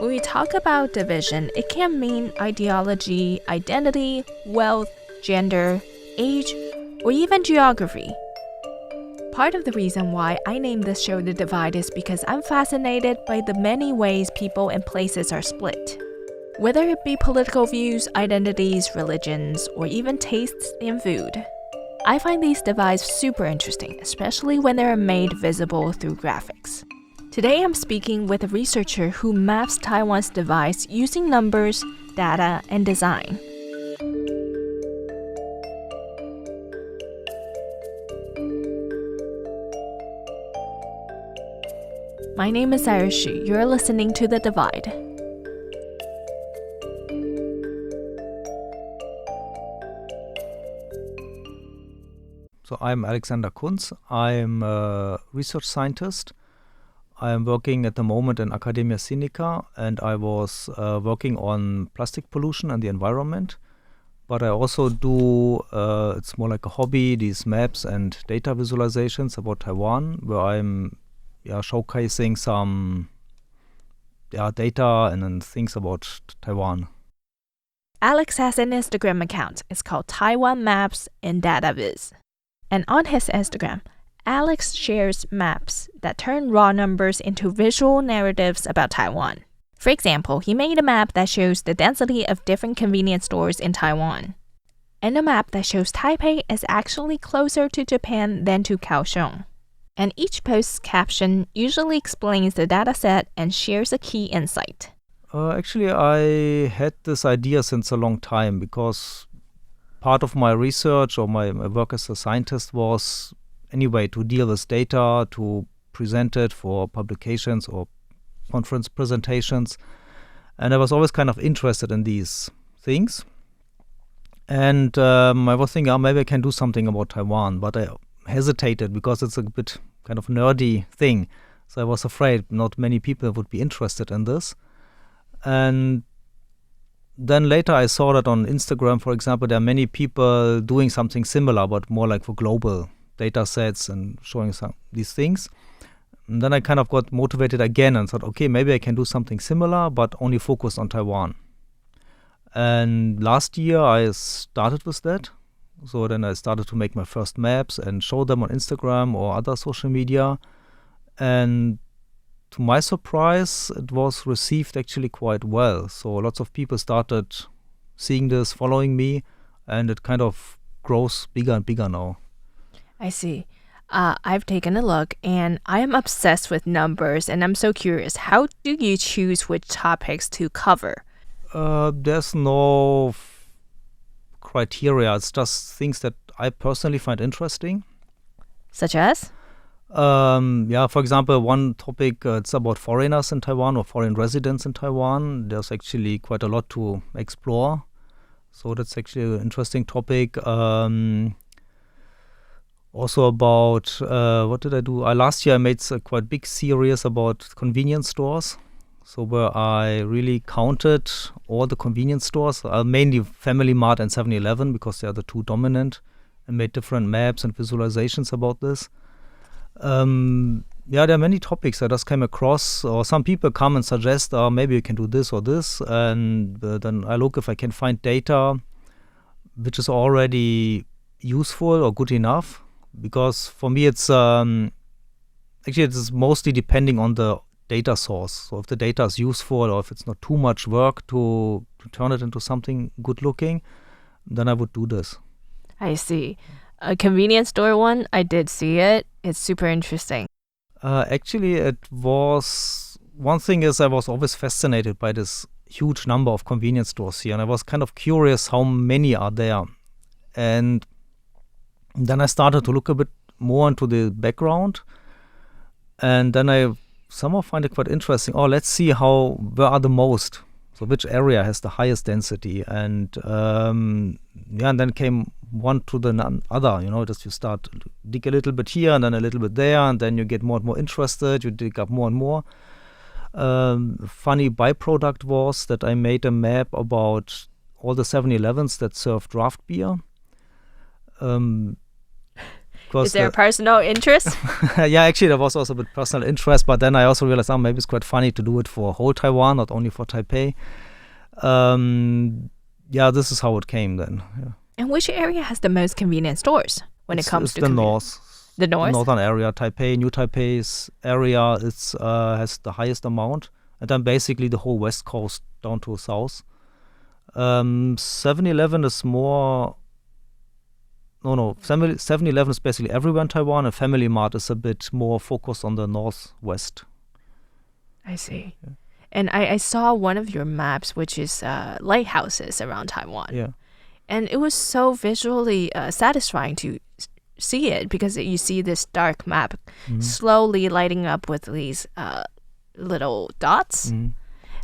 When we talk about division, it can mean ideology, identity, wealth, gender, age, or even geography. Part of the reason why I named this show The Divide is because I'm fascinated by the many ways people and places are split. Whether it be political views, identities, religions, or even tastes in food. I find these divides super interesting, especially when they are made visible through graphics. Today I'm speaking with a researcher who maps Taiwan's divides using numbers, data, and design. My name is Iris Xu. You're listening to The Divide. So I'm Alex Kunz. I'm a research scientist. I'm working at the moment in Academia Sinica, and I was working on plastic pollution and the environment. But I also do, it's more like a hobby, these maps and data visualizations about Taiwan, where I'm showcasing some data and then things about Taiwan. Alex has an Instagram account. It's called Taiwan Maps and Data Viz. And on his Instagram, Alex shares maps that turn raw numbers into visual narratives about Taiwan. For example, he made a map that shows the density of different convenience stores in Taiwan, and a map that shows Taipei is actually closer to Japan than to Kaohsiung. And each post's caption usually explains the dataset and shares a key insight. Actually, I had this idea since a long time because part of my research or my work as a scientist was anyway to deal with data, to present it for publications or conference presentations. And I was always kind of interested in these things. And I was thinking, maybe I can do something about Taiwan, but I hesitated because it's a bit kind of nerdy thing. So I was afraid not many people would be interested in this. And then later I saw that on Instagram, for example, there are many people doing something similar, but more like for global data sets and showing these things. And then I kind of got motivated again and thought, okay, maybe I can do something similar, but only focused on Taiwan. And last year I started with that. So then I started to make my first maps and show them on Instagram or other social media. And to my surprise, it was received actually quite well. So lots of people started seeing this, following me, and it kind of grows bigger and bigger now. I see. I've taken a look, and I am obsessed with numbers, and I'm so curious. How do you choose which topics to cover? There's no criteria. It's just things that I personally find interesting. Such as? For example, one topic, it's about foreigners in Taiwan or foreign residents in Taiwan. There's actually quite a lot to explore. So that's actually an interesting topic. Also about, what did I do? Last year I made a quite big series about convenience stores. So where I really counted all the convenience stores, mainly Family Mart and 7-Eleven, because they are the two dominant, and made different maps and visualizations about this. There are many topics I just came across, or some people come and suggest, maybe you can do this or this, and then I look if I can find data which is already useful or good enough, because for me it's actually it's mostly depending on the data source. So if the data is useful or if it's not too much work to turn it into something good looking, then I would do this. I see. A convenience store one, I did see it. It's super interesting. Actually, it was, one thing is I was always fascinated by this huge number of convenience stores here, and I was kind of curious how many are there. And then I started to look a bit more into the background, and then I somehow find it quite interesting. Let's see where are the most. So which area has the highest density? And and then came one to the other, just you start to dig a little bit here and then a little bit there, and then you get more and more interested, you dig up more and more. Funny byproduct was that I made a map about all the 7-Elevens that serve draft beer. because Is there a personal interest? yeah, actually there was also a bit personal interest, but then I also realized, maybe it's quite funny to do it for whole Taiwan, not only for Taipei. Yeah, this is how it came then. Yeah. And which area has the most convenient stores when it comes It's to the convenience? north. The north? Northern area, Taipei, New Taipei's area, it's has the highest amount, and then basically the whole west coast down to south. 7-Eleven is more. No, 7-Eleven is basically everywhere in Taiwan, and Family Mart is a bit more focused on the northwest. I see. Yeah. And I saw one of your maps, which is lighthouses around Taiwan. Yeah. And it was so visually satisfying to see it, because you see this dark map slowly lighting up with these little dots.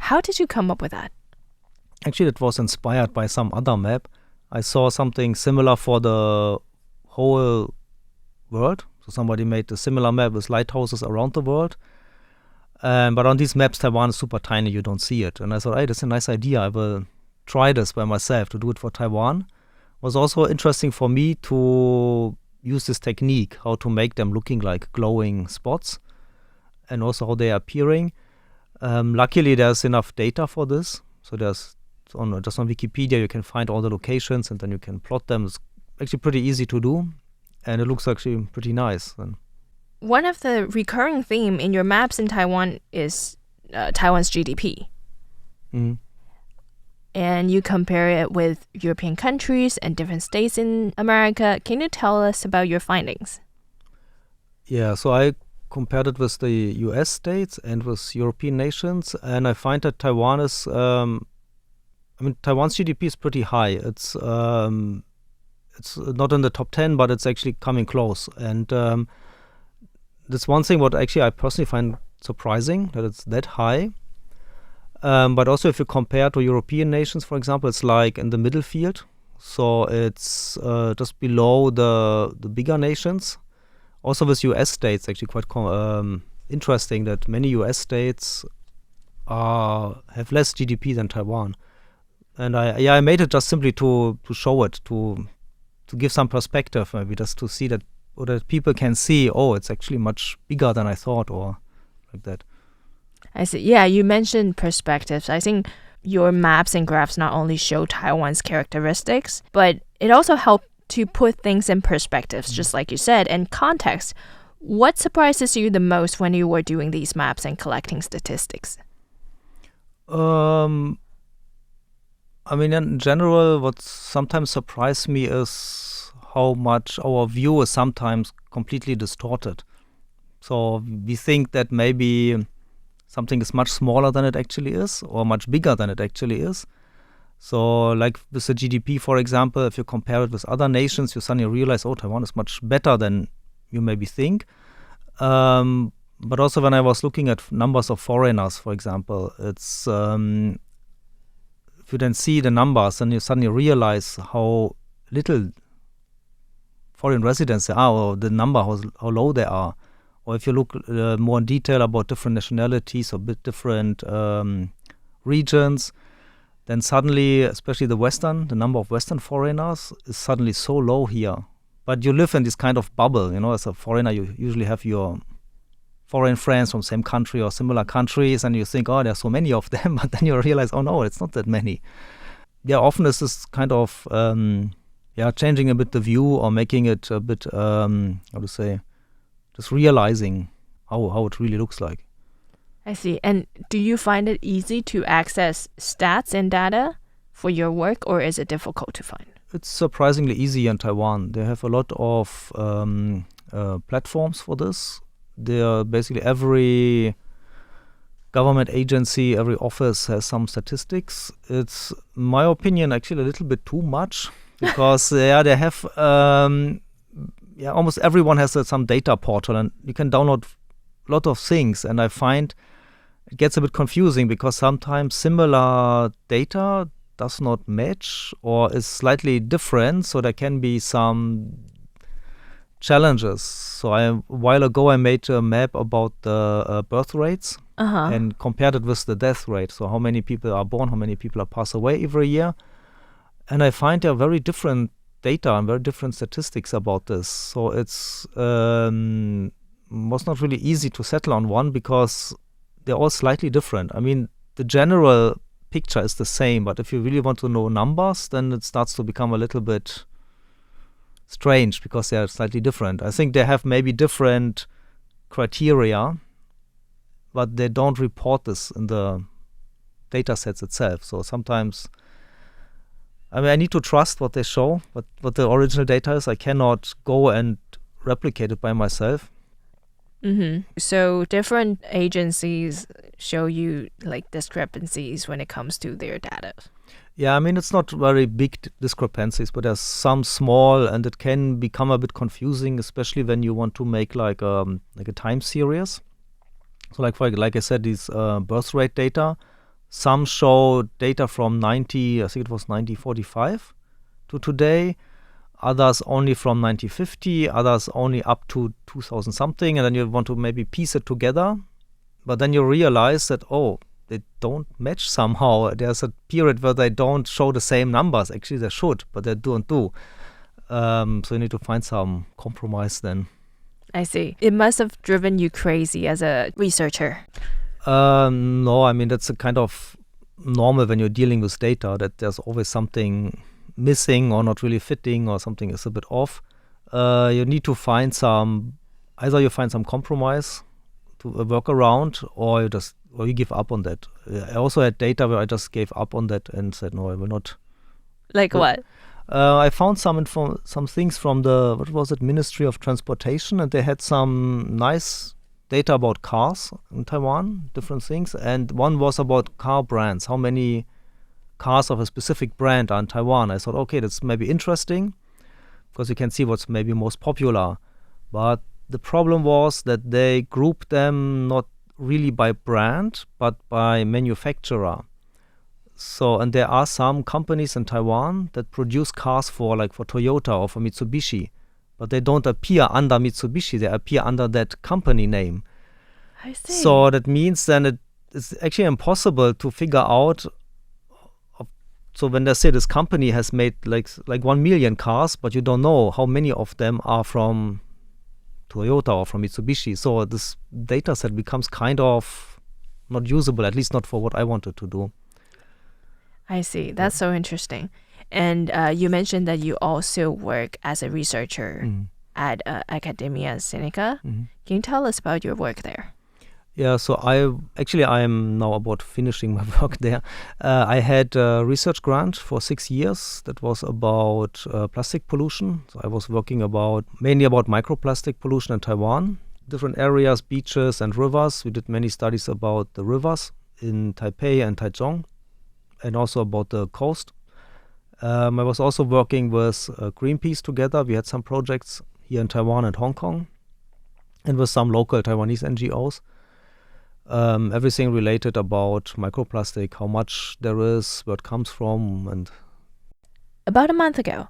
How did you come up with that? Actually, it was inspired by some other map. I saw something similar for the whole world. So somebody made a similar map with lighthouses around the world. But on these maps, Taiwan is super tiny. You don't see it. And I thought, hey, that's a nice idea. I will try this by myself to do it for Taiwan. It was also interesting for me to use this technique, how to make them looking like glowing spots, and also how they are appearing. Luckily, there's enough data for this. So there's just on Wikipedia, you can find all the locations and then you can plot them. It's actually pretty easy to do, and it looks actually pretty nice. One of the recurring theme in your maps in Taiwan is Taiwan's GDP. And you compare it with European countries and different states in America. Can you tell us about your findings? Yeah, so I compared it with the US states and with European nations, and I find that Taiwan is, Taiwan's GDP is pretty high. It's not in the top 10, but it's actually coming close. And that's one thing what actually I personally find surprising, that it's that high. But also if you compare to European nations, for example, it's like in the middle field. So it's just below the bigger nations. Also with US states, actually quite interesting that many US states have less GDP than Taiwan. And I made it just simply to show it, to give some perspective, maybe just to see that, or that people can see, oh, it's actually much bigger than I thought, or like that. I see. Yeah, you mentioned perspectives. I think your maps and graphs not only show Taiwan's characteristics, but it also helped to put things in perspectives, just like you said, and context. What surprises you the most when you were doing these maps and collecting statistics? In general, what sometimes surprised me is how much our view is sometimes completely distorted. So we think that maybe something is much smaller than it actually is, or much bigger than it actually is. So like with the GDP, for example, if you compare it with other nations, you suddenly realize, oh, Taiwan is much better than you maybe think. But also when I was looking at numbers of foreigners, for example, it's if you then see the numbers, then you suddenly realize how little foreign residents there are, or the number, how low they are. Or if you look more in detail about different nationalities or different regions, then suddenly, especially the number of Western foreigners is suddenly so low here. But you live in this kind of bubble, as a foreigner, you usually have your foreign friends from same country or similar countries, and you think, oh, there's so many of them, but then you realize, oh no, it's not that many. Yeah, often it's this kind of, changing a bit the view, or making it a bit, just realizing how it really looks like. I see. And do you find it easy to access stats and data for your work, or is it difficult to find? It's surprisingly easy in Taiwan. They have a lot of platforms for this. Basically every government agency, every office has some statistics. It's, in my opinion, actually a little bit too much, because they have almost everyone has some data portal, and you can download a lot of things. And I find it gets a bit confusing, because sometimes similar data does not match or is slightly different, so there can be some challenges. So a while ago I made a map about the birth rates and compared it with the death rate. So how many people are born, how many people are pass away every year. And I find there are very different data and very different statistics about this. So it's was not really easy to settle on one because they're all slightly different. I mean, the general picture is the same, but if you really want to know numbers, then it starts to become a little bit strange because they are slightly different. I think they have maybe different criteria, but they don't report this in the data sets itself. So sometimes, I mean, I need to trust what they show, what the original data is. I cannot go and replicate it by myself. So different agencies show you like discrepancies when it comes to their data. Yeah, I mean, it's not very big discrepancies, but there's some small, and it can become a bit confusing, especially when you want to make like a time series. So like I said, these birth rate data, some show data from 1945 to today, others only from 1950, others only up to 2000 something, and then you want to maybe piece it together, but then you realize that, they don't match somehow. There's a period where they don't show the same numbers. Actually, they should, but they don't do. So you need to find some compromise then. I see. It must have driven you crazy as a researcher. No, I mean, that's a kind of normal when you're dealing with data, that there's always something missing or not really fitting or something is a bit off. You need to find either you find some compromise to work around, or you give up on that. I also had data where I just gave up on that and said, no, I will not. Like what? I found some things from the, Ministry of Transportation, and they had some nice data about cars in Taiwan, different things. And one was about car brands, how many cars of a specific brand are in Taiwan. I thought, okay, that's maybe interesting because you can see what's maybe most popular. But the problem was that they grouped them not really by brand, but by manufacturer. So, and there are some companies in Taiwan that produce cars for Toyota or for Mitsubishi, but they don't appear under Mitsubishi, they appear under that company name. I see. So that means then it's actually impossible to figure out. So when they say this company has made like 1 million cars, but you don't know how many of them are from Toyota or from Mitsubishi. So this data set becomes kind of not usable, at least not for what I wanted to do. I see. That's so interesting. And you mentioned that you also work as a researcher at Academia Sinica. Can you tell us about your work there? Yeah, so I am now about finishing my work there. I had a research grant for 6 years that was about plastic pollution. So I was working mainly about microplastic pollution in Taiwan, different areas, beaches and rivers. We did many studies about the rivers in Taipei and Taichung, and also about the coast. I was also working with Greenpeace together. We had some projects here in Taiwan and Hong Kong, and with some local Taiwanese NGOs. Everything related about microplastic, how much there is, where it comes from. And about a month ago,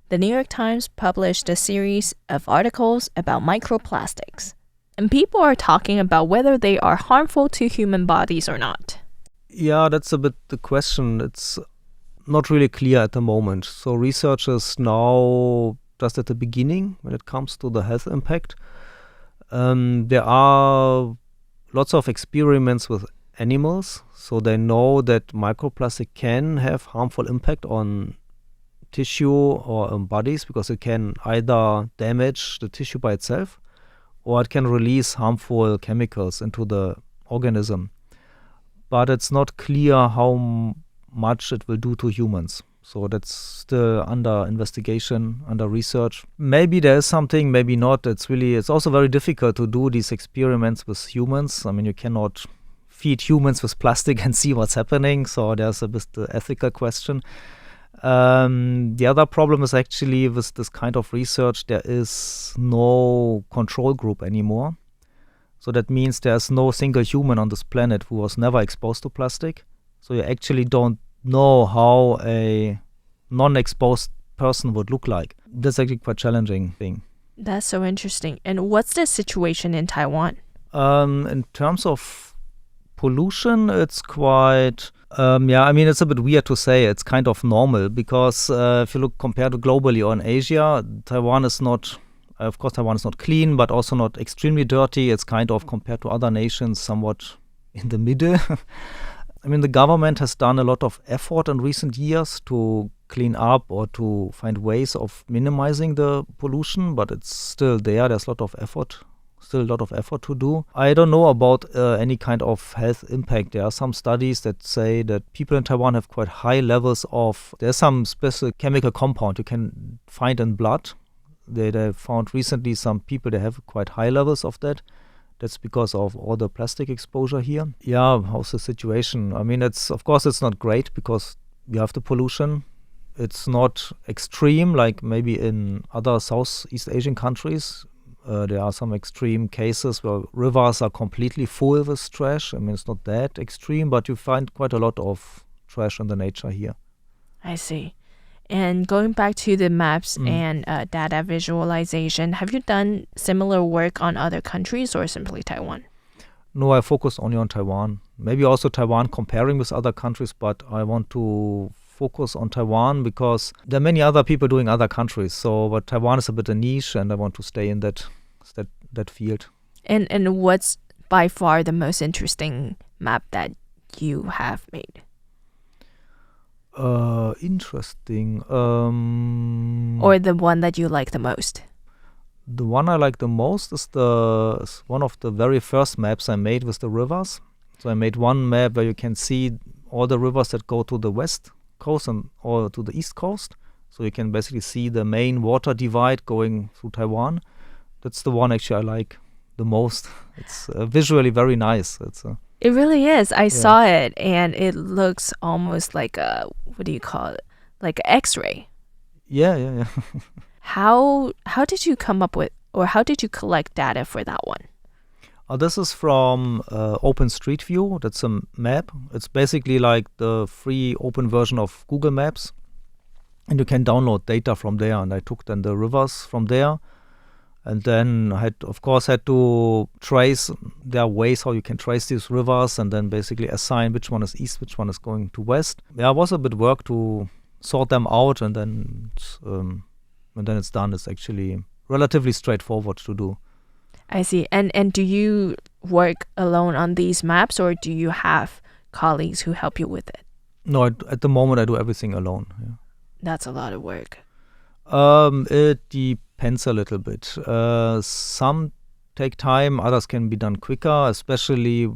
the New York Times published a series of articles about microplastics, and people are talking about whether they are harmful to human bodies or not. Yeah, that's a bit the question. It's not really clear at the moment. So research is now just at the beginning when it comes to the health impact. There are lots of experiments with animals, so they know that microplastic can have harmful impact on tissue or on bodies, because it can either damage the tissue by itself or it can release harmful chemicals into the organism. But it's not clear how much it will do to humans. So that's still under investigation, under research. Maybe there is something, maybe not. It's also very difficult to do these experiments with humans. I mean, you cannot feed humans with plastic and see what's happening. So there's a bit the ethical question. The other problem is actually with this kind of research, there is no control group anymore. So that means there's no single human on this planet who was never exposed to plastic. So you actually don't know how a non-exposed person would look like. That's actually quite challenging thing. That's so interesting. And what's the situation in Taiwan? In terms of pollution, it's quite Yeah, I mean, it's a bit weird to say. It's kind of normal because if you look compared to globally or in Asia, Taiwan is not, of course, Taiwan is not clean, but also not extremely dirty. It's kind of, compared to other nations, somewhat in the middle. I mean, the government has done a lot of effort in recent years to clean up or to find ways of minimizing the pollution, but it's still there. There's a lot of effort. Still a lot of effort to do. I don't know about any kind of health impact. There are some studies that say that people in Taiwan have quite high levels of, there's some special chemical compound you can find in blood. They found recently some people, they have quite high levels of that. That's because of all the plastic exposure here. Yeah, how's the situation? I mean, of course it's not great because we have the pollution. It's not extreme like maybe in other Southeast Asian countries. There are some extreme cases where rivers are completely full with trash. I mean, it's not that extreme, but you find quite a lot of trash in the nature here. I see. And going back to the maps and data visualization, have you done similar work on other countries or simply Taiwan? No, I focus only on Taiwan. Maybe also Taiwan comparing with other countries, but I want to focus on Taiwan because there are many other people doing other countries. So, but Taiwan is a bit a niche, and I want to stay in that field. And what's by far the most interesting map that you have made? Interesting. Or the one that you like the most? The one I like the most is one of the very first maps I made with the rivers. So I made one map where you can see all the rivers that go to the west coast or to the east coast. So you can basically see the main water divide going through Taiwan. That's the one actually I like the most. It's visually very nice. It really is. I saw it, and it looks almost like what do you call it? Like an X-ray. Yeah. How did you come up with, or how did you collect data for that one? This is from Open Street View. That's a map. It's basically like the free open version of Google Maps. And you can download data from there. And I took then the rivers from there. And then I had to trace, there are ways how you can trace these rivers and then basically assign which one is east, which one is going to west. There was a bit work to sort them out, and then it's done. It's actually relatively straightforward to do. I see. And do you work alone on these maps, or do you have colleagues who help you with it? No, at the moment I do everything alone. Yeah. That's a lot of work. It depends a little bit. Some take time, others can be done quicker, especially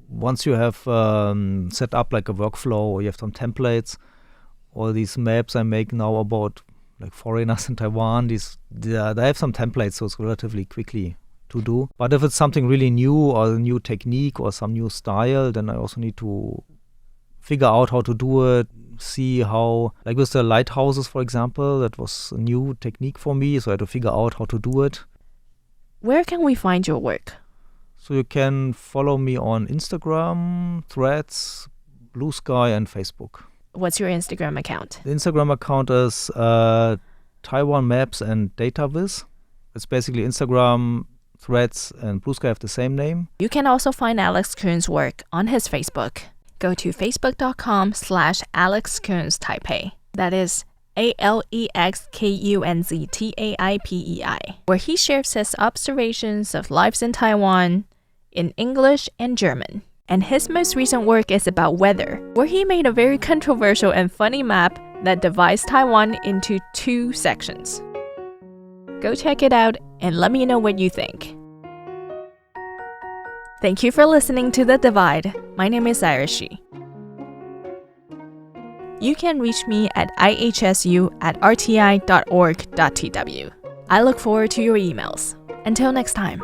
once you have set up like a workflow or you have some templates. All these maps I make now about like foreigners in Taiwan, they have some templates, so it's relatively quickly to do. But if it's something really new or a new technique or some new style, then I also need to figure out how to do it, see how, like with the lighthouses, for example, that was a new technique for me, so I had to figure out how to do it. Where can we find your work? So you can follow me on Instagram, Threads, Blue Sky, and Facebook. What's your Instagram account? The Instagram account is Taiwan Maps and Data Viz. It's basically Instagram, Threads, and Blue Sky have the same name. You can also find Alex Kunz's work on his Facebook. Go to facebook.com/Alex Kunz Taipei. That is AlexKunzTaipei, where he shares his observations of lives in Taiwan in English and German. And his most recent work is about weather, where he made a very controversial and funny map that divides Taiwan into 2 sections. Go check it out and let me know what you think. Thank you for listening to The Divide. My name is Iris Shi. You can reach me at ihsu@rti.org.tw. I look forward to your emails. Until next time.